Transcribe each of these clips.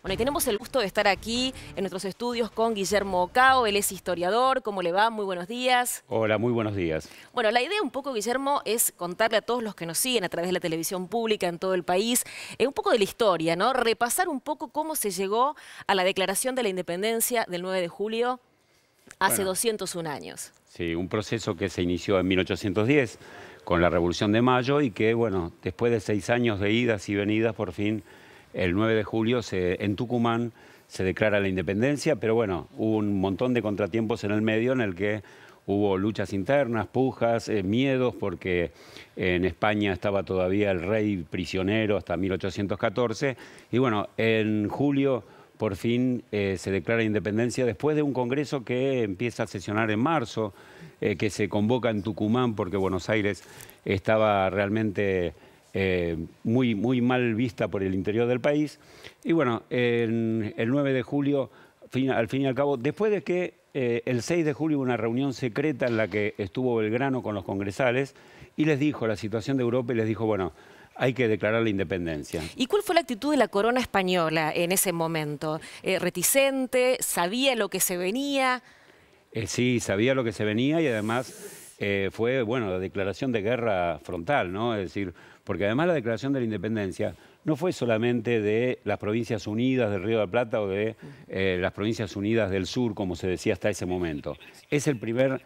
Bueno, y tenemos el gusto de estar aquí en nuestros estudios con Guillermo Ocao. Él es historiador. ¿Cómo le va? Muy buenos días. Hola, muy buenos días. Bueno, la idea un poco, Guillermo, es contarle a todos los que nos siguen a través de la televisión pública en todo el país, un poco de la historia, ¿no? Repasar un poco cómo se llegó a la Declaración de la Independencia del 9 de julio hace 201 años. Sí, un proceso que se inició en 1810 con la Revolución de Mayo y que, bueno, después de 6 años de idas y venidas, por fin, el 9 de julio en Tucumán se declara la independencia, pero bueno, hubo un montón de contratiempos en el medio en el que hubo luchas internas, pujas, miedos, porque en España estaba todavía el rey prisionero hasta 1814. Y bueno, en julio por fin se declara independencia después de un congreso que empieza a sesionar en marzo, que se convoca en Tucumán porque Buenos Aires estaba realmente muy mal vista por el interior del país. Y bueno, el 9 de julio, al fin y al cabo, después de que el 6 de julio hubo una reunión secreta en la que estuvo Belgrano con los congresales y les dijo la situación de Europa y les dijo, bueno, hay que declarar la independencia. ¿Y cuál fue la actitud de la corona española en ese momento? ¿Reticente? ¿Sabía lo que se venía? Sí, sabía lo que se venía y además fue, bueno, la declaración de guerra frontal, ¿no? Es decir, porque además la declaración de la independencia no fue solamente de las Provincias Unidas del Río de la Plata o de las Provincias Unidas del Sur, como se decía hasta ese momento. Es el primer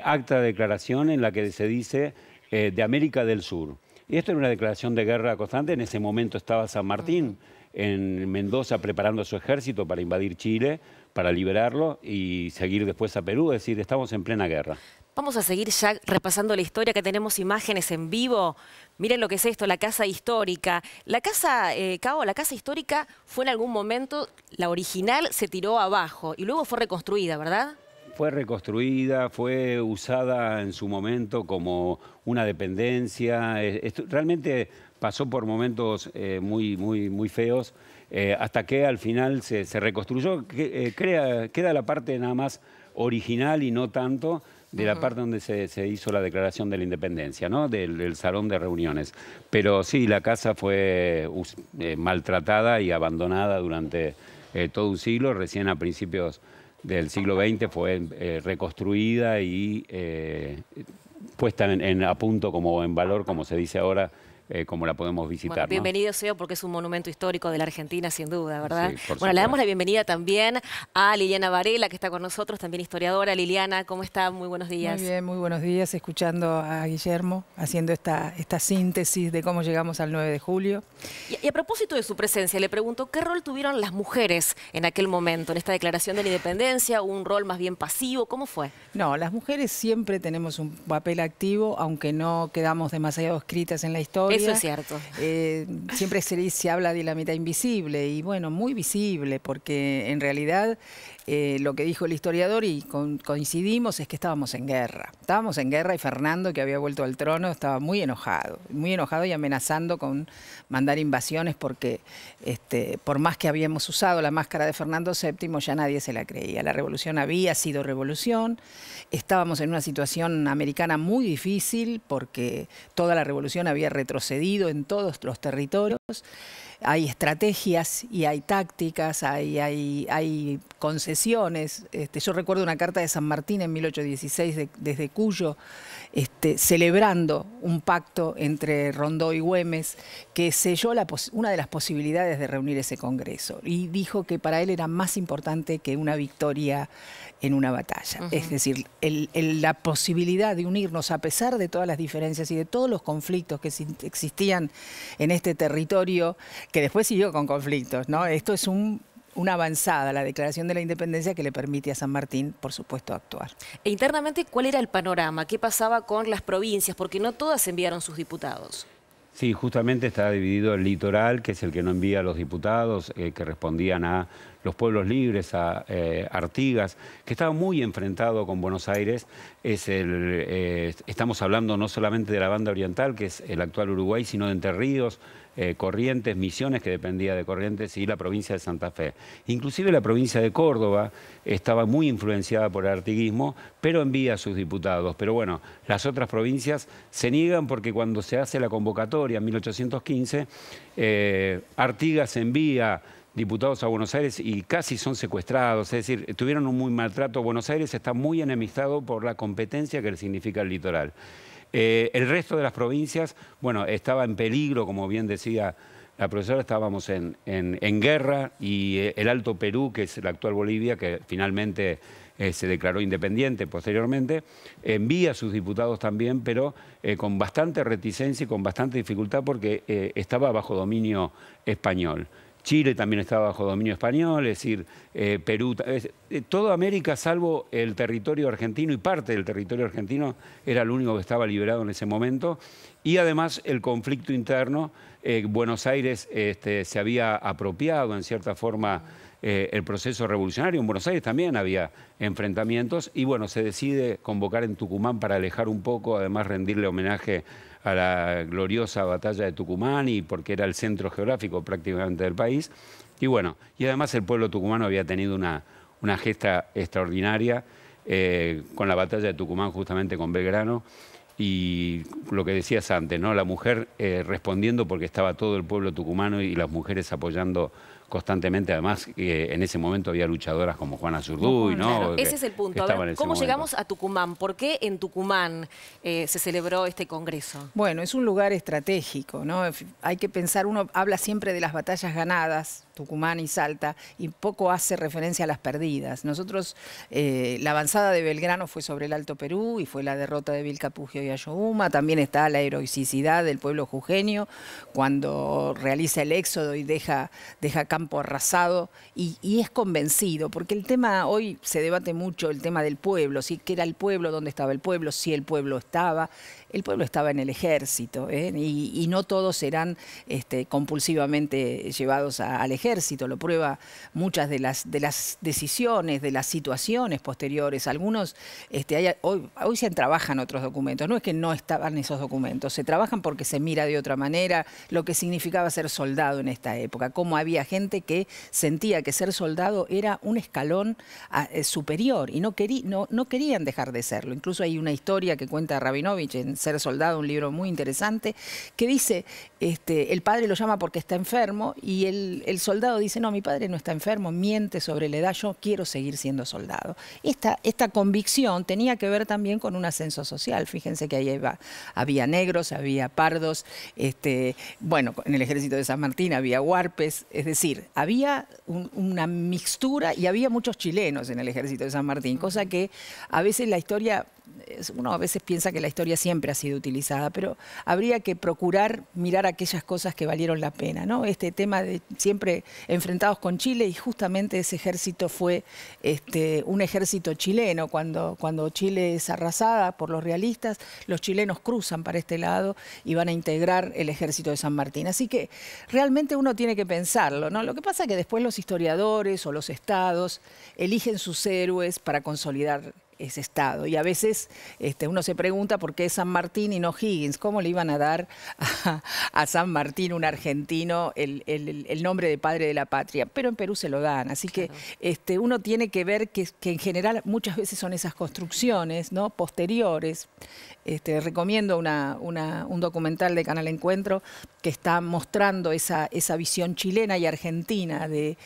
acta de declaración en la que se dice de América del Sur. Y esto era una declaración de guerra constante. En ese momento estaba San Martín en Mendoza preparando su ejército para invadir Chile, para liberarlo y seguir después a Perú. Es decir, estamos en plena guerra. Vamos a seguir ya repasando la historia, que tenemos imágenes en vivo. Miren lo que es esto, la casa histórica. La casa, Cao, la casa histórica fue en algún momento, la original se tiró abajo y luego fue reconstruida, ¿verdad? Fue reconstruida, fue usada en su momento como una dependencia. Realmente pasó por momentos muy feos hasta que al final se reconstruyó. Queda la parte nada más original y no tanto de la parte donde se hizo la declaración de la independencia, ¿no? Del salón de reuniones. Pero sí, la casa fue maltratada y abandonada durante todo un siglo. Recién a principios del siglo XX fue reconstruida y puesta a punto, como en valor, como se dice ahora, como la podemos visitar. Bueno, bienvenido sea porque es un monumento histórico de la Argentina, sin duda, ¿verdad? Sí, por bueno, le damos supuesto. la bienvenida también a Liliana Varela, que está con nosotros, también historiadora. Liliana, ¿cómo está? Muy buenos días. Muy bien, muy buenos días, escuchando a Guillermo, haciendo esta síntesis de cómo llegamos al 9 de julio. Y a propósito de su presencia, le pregunto, ¿qué rol tuvieron las mujeres en aquel momento, en esta declaración de la independencia? ¿Un rol más bien pasivo? ¿Cómo fue? No, las mujeres siempre tenemos un papel activo, aunque no quedamos demasiado escritas en la historia. Eso es cierto. Siempre se habla de la mitad invisible y bueno, muy visible, porque en realidad lo que dijo el historiador y coincidimos es que estábamos en guerra. Estábamos en guerra y Fernando, que había vuelto al trono, estaba muy enojado y amenazando con mandar invasiones porque por más que habíamos usado la máscara de Fernando VII, ya nadie se la creía. La revolución había sido revolución, estábamos en una situación americana muy difícil porque toda la revolución había retrocedido en todos los territorios. Hay estrategias y hay tácticas, hay concesiones. Yo recuerdo una carta de San Martín en 1816 desde Cuyo, celebrando un pacto entre Rondó y Güemes que selló una de las posibilidades de reunir ese congreso y dijo que para él era más importante que una victoria en una batalla. Es decir, la posibilidad de unirnos a pesar de todas las diferencias y de todos los conflictos que existían en este territorio, que después siguió con conflictos, ¿no? Esto es una avanzada, la declaración de la independencia que le permite a San Martín, por supuesto, actuar. E internamente, ¿cuál era el panorama? ¿Qué pasaba con las provincias? Porque no todas enviaron sus diputados. Sí, justamente está dividido el litoral, que es el que no envía a los diputados, que respondían a los pueblos libres, a Artigas, que estaba muy enfrentado con Buenos Aires. Estamos hablando no solamente de la banda oriental, que es el actual Uruguay, sino de Entre Ríos, Corrientes, Misiones, que dependía de Corrientes, y la provincia de Santa Fe. Inclusive la provincia de Córdoba estaba muy influenciada por el artiguismo, pero envía a sus diputados. Pero bueno, las otras provincias se niegan porque cuando se hace la convocatoria en 1815, Artigas envía diputados a Buenos Aires y casi son secuestrados, es decir, tuvieron un muy maltrato. Buenos Aires está muy enemistado por la competencia que le significa el litoral. El resto de las provincias, bueno, estaba en peligro, como bien decía la profesora, estábamos en guerra, y el Alto Perú, que es la actual Bolivia, que finalmente se declaró independiente posteriormente, envía a sus diputados también, pero con bastante reticencia y con bastante dificultad porque estaba bajo dominio español. Chile también estaba bajo dominio español, es decir, Perú, toda América salvo el territorio argentino, y parte del territorio argentino era el único que estaba liberado en ese momento, y además el conflicto interno. Buenos Aires se había apropiado en cierta forma el proceso revolucionario. En Buenos Aires también había enfrentamientos y bueno, se decide convocar en Tucumán para alejar un poco, además rendirle homenaje a la gloriosa batalla de Tucumán, y porque era el centro geográfico prácticamente del país. Y bueno, y además el pueblo tucumano había tenido una gesta extraordinaria con la batalla de Tucumán, justamente con Belgrano. Y lo que decías antes, ¿no? La mujer respondiendo porque estaba todo el pueblo tucumano y las mujeres apoyando constantemente. Además, en ese momento había luchadoras como Juana Zurduy, ¿no? Claro, ese es el punto. A ver, ¿cómo llegamos a Tucumán? ¿Por qué en Tucumán se celebró este congreso? Bueno, es un lugar estratégico, ¿no? Hay que pensar, uno habla siempre de las batallas ganadas, Tucumán y Salta, y poco hace referencia a las perdidas. Nosotros, la avanzada de Belgrano fue sobre el Alto Perú y fue la derrota de Vilcapugio y Ayohuma. También está la heroicidad del pueblo jujeño cuando realiza el éxodo y deja campo arrasado y es convencido, porque el tema hoy se debate mucho, el tema del pueblo, si qué era el pueblo, dónde estaba el pueblo, si el pueblo estaba en el ejército, y no todos serán compulsivamente llevados al ejército, lo prueba muchas de las decisiones, de las situaciones posteriores. Algunos, hoy se trabajan otros documentos, no es que no estaban esos documentos, se trabajan porque se mira de otra manera lo que significaba ser soldado en esta época, cómo había gente que sentía que ser soldado era un escalón superior y no querían dejar de serlo. Incluso hay una historia que cuenta Rabinovich en Ser soldado, un libro muy interesante, que dice, el padre lo llama porque está enfermo y el soldado dice, no, mi padre no está enfermo, miente sobre la edad, yo quiero seguir siendo soldado. Esta convicción tenía que ver también con un ascenso social. Fíjense que ahí había negros, había pardos, bueno, en el ejército de San Martín había huarpes, es decir, había una mixtura y había muchos chilenos en el ejército de San Martín, cosa que a veces la historia, uno a veces piensa que la historia siempre ha sido utilizada, pero habría que procurar mirar aquellas cosas que valieron la pena, ¿no? Este tema de siempre enfrentados con Chile, y justamente ese ejército fue un ejército chileno. Cuando Chile es arrasada por los realistas, los chilenos cruzan para este lado y van a integrar el ejército de San Martín. Así que realmente uno tiene que pensarlo, ¿no? Lo que pasa es que después los historiadores o los estados eligen sus héroes para consolidar ese estado, y a veces uno se pregunta por qué San Martín y no Higgins, cómo le iban a dar a San Martín, un argentino, el nombre de padre de la patria, pero en Perú se lo dan, así que uno tiene que ver que en general muchas veces son esas construcciones, ¿no?, posteriores. Recomiendo un documental de Canal Encuentro que está mostrando esa visión chilena y argentina de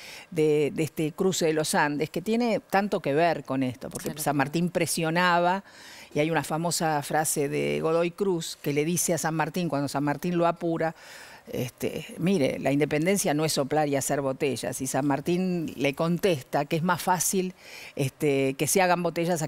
este cruce de los Andes, que tiene tanto que ver con esto, porque San Martín presionaba, y hay una famosa frase de Godoy Cruz que le dice a San Martín, cuando San Martín lo apura, mire, la independencia no es soplar y hacer botellas, y San Martín le contesta que es más fácil que se hagan botellas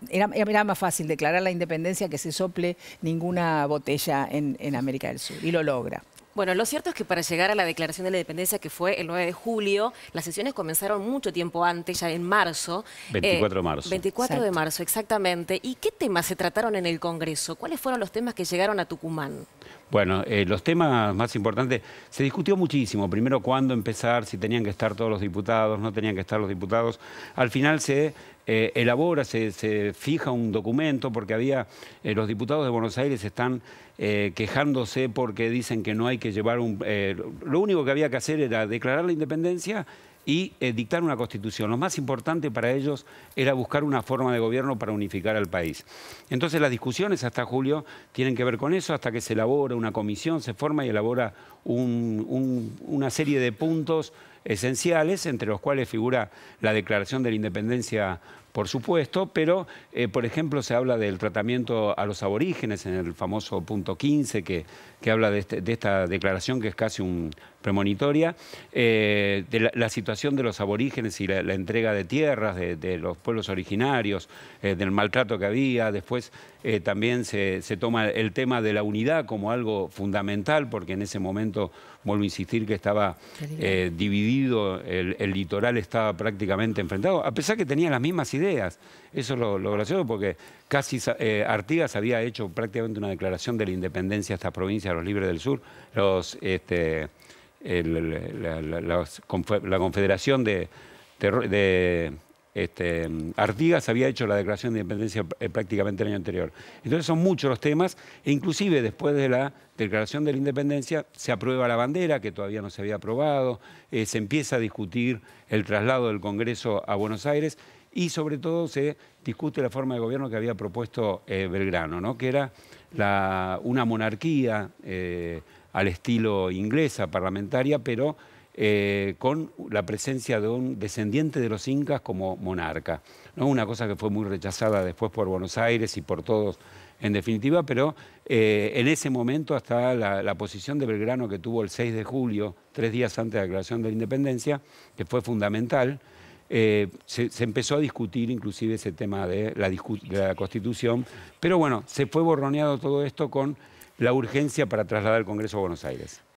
era más fácil declarar la independencia que se sople ninguna botella en América del Sur, y lo logra. Bueno, lo cierto es que para llegar a la declaración de la independencia, que fue el 9 de julio, las sesiones comenzaron mucho tiempo antes, ya en marzo. 24 de marzo. 24 Exacto. de marzo, exactamente. ¿Y qué temas se trataron en el Congreso? ¿Cuáles fueron los temas que llegaron a Tucumán? Bueno, los temas más importantes, se discutió muchísimo. Primero, cuándo empezar, si tenían que estar todos los diputados, no tenían que estar los diputados. Al final se elabora, se fija un documento, porque había, los diputados de Buenos Aires están quejándose porque dicen que no hay que llevar lo único que había que hacer era declarar la independencia y dictar una constitución. Lo más importante para ellos era buscar una forma de gobierno para unificar al país. Entonces las discusiones hasta julio tienen que ver con eso, hasta que se elabora una comisión, se forma y elabora una serie de puntos esenciales, entre los cuales figura la Declaración de la Independencia, por supuesto, pero, por ejemplo, se habla del tratamiento a los aborígenes en el famoso punto 15, que habla de esta declaración que es casi un premonitoria, de la situación de los aborígenes y la entrega de tierras de los pueblos originarios, del maltrato que había. Después también se toma el tema de la unidad como algo fundamental, porque en ese momento, vuelvo a insistir, que estaba dividido, el litoral estaba prácticamente enfrentado, a pesar que tenía las mismas ideas. Eso es lo gracioso, porque casi Artigas había hecho prácticamente una declaración de la independencia de estas provincias, los libres del sur, la Confederación Artigas había hecho la declaración de independencia prácticamente el año anterior. Entonces son muchos los temas, e inclusive después de la declaración de la independencia se aprueba la bandera, que todavía no se había aprobado, se empieza a discutir el traslado del Congreso a Buenos Aires, y sobre todo se discute la forma de gobierno que había propuesto Belgrano, ¿no? Que era una monarquía al estilo inglesa, parlamentaria, pero con la presencia de un descendiente de los incas como monarca, ¿no? Una cosa que fue muy rechazada después por Buenos Aires y por todos en definitiva, pero en ese momento hasta la posición de Belgrano que tuvo el 6 de julio, 3 días antes de la declaración de la independencia, que fue fundamental, se empezó a discutir inclusive ese tema de la Constitución, pero bueno, se fue borroneado todo esto con la urgencia para trasladar el Congreso a Buenos Aires.